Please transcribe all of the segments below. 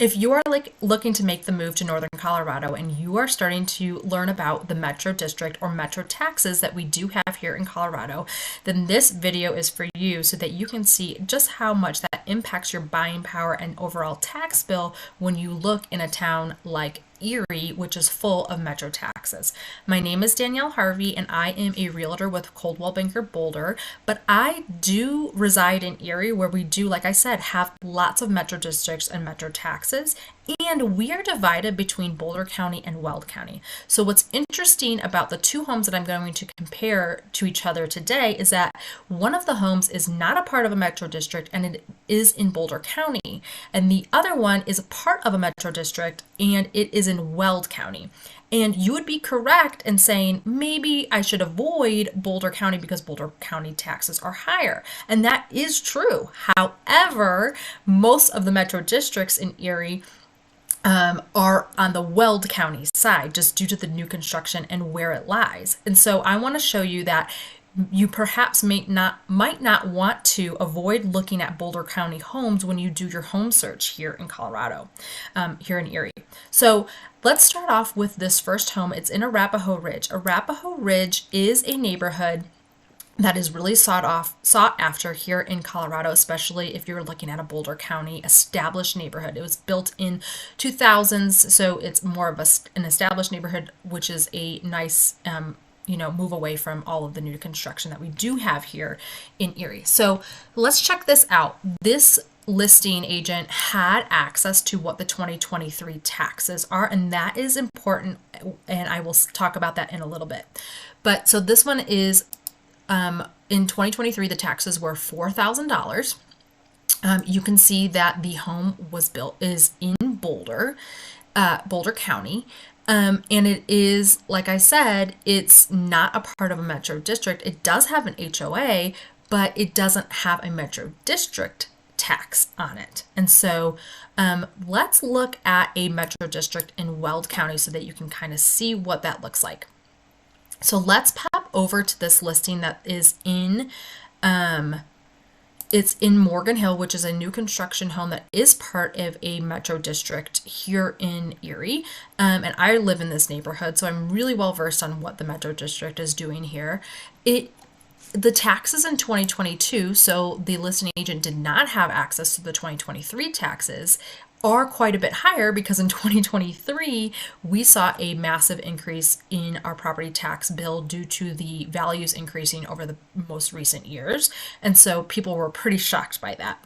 If you are looking to make the move to Northern Colorado and you are starting to learn about the Metro District or Metro taxes that we do have here in Colorado, then this video is for you so that you can see just how much that impacts your buying power and overall tax bill when you look in a town like Erie, which is full of Metro taxes. My name is Danielle Harvey, and I am a realtor with Coldwell Banker Boulder, but I do reside in Erie, where we do, like I said, have lots of Metro districts and Metro taxes, and we are divided between Boulder County and Weld County. So what's interesting about the two homes that I'm going to compare to each other today is that one of the homes is not a part of a Metro district and it is in Boulder County, and the other one is a part of a Metro district and it is in Weld County. And you would be correct in saying maybe I should avoid Boulder County because Boulder County taxes are higher. And that is true. However, most of the Metro districts in Erie are on the Weld County side, just due to the new construction and where it lies. And so I want to show you that you perhaps might not want to avoid looking at Boulder County homes when you do your home search here in Colorado, here in Erie. So let's start off with this first home. It's in Arapahoe Ridge. Arapahoe Ridge is a neighborhood that is really sought after here in Colorado, especially if you're looking at a Boulder County established neighborhood. It was built in 2000s, so it's more of an established neighborhood, which is a nice move away from all of the new construction that we do have here in Erie. So let's check this out. This listing agent had access to what the 2023 taxes are, and that is important, and I will talk about that in a little bit. But so this one is in 2023, the taxes were $4,000. You can see that the home is in Boulder County. And it is, like I said, it's not a part of a Metro district. It does have an HOA, but it doesn't have a Metro district tax on it. And so let's look at a Metro district in Weld County so that you can kind of see what that looks like. So let's pop over to this listing that is it's in Morgan Hill, which is a new construction home that is part of a Metro district here in Erie. And I live in this neighborhood, so I'm really well versed on what the Metro district is doing here. The taxes in 2022, so the listing agent did not have access to the 2023 taxes, are quite a bit higher because in 2023 we saw a massive increase in our property tax bill due to the values increasing over the most recent years, and so people were pretty shocked by that.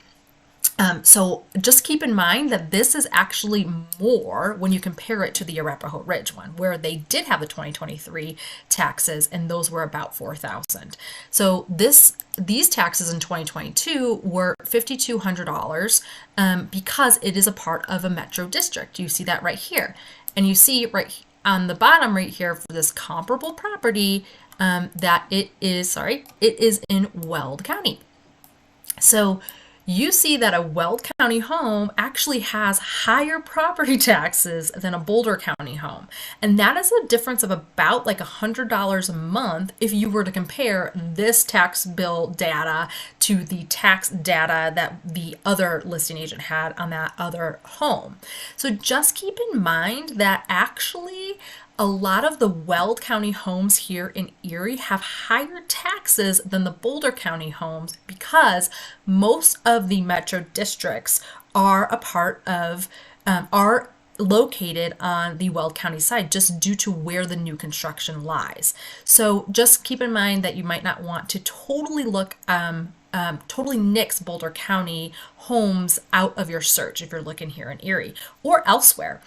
So just keep in mind that this is actually more when you compare it to the Arapahoe Ridge one, where they did have the 2023 taxes, and those were about $4,000. So these taxes in 2022 were $5,200 because it is a part of a Metro district. You see that right here, and you see right on the bottom right here for this comparable property that it is in Weld County. So you see that a Weld County home actually has higher property taxes than a Boulder County home. And that is a difference of about like $100 a month if you were to compare this tax bill data to the tax data that the other listing agent had on that other home. So just keep in mind that actually a lot of the Weld County homes here in Erie have higher taxes than the Boulder County homes because most of the Metro districts are located on the Weld County side just due to where the new construction lies. So just keep in mind that you might not want to totally nix Boulder County homes out of your search if you're looking here in Erie or elsewhere.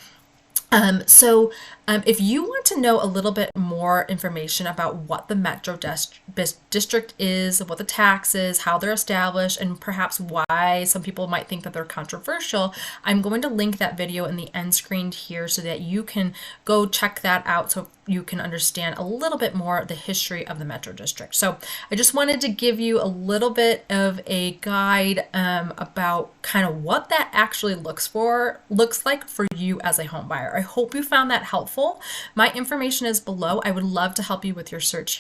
If you want to know a little bit more information about what the Metro district is, what the tax is, how they're established, and perhaps why some people might think that they're controversial, I'm going to link that video in the end screen here so that you can go check that out so you can understand a little bit more the history of the Metro district. So I just wanted to give you a little bit of a guide about kind of what that actually looks like for you as a home buyer. I hope you found that helpful. My information is below. I would love to help you with your search here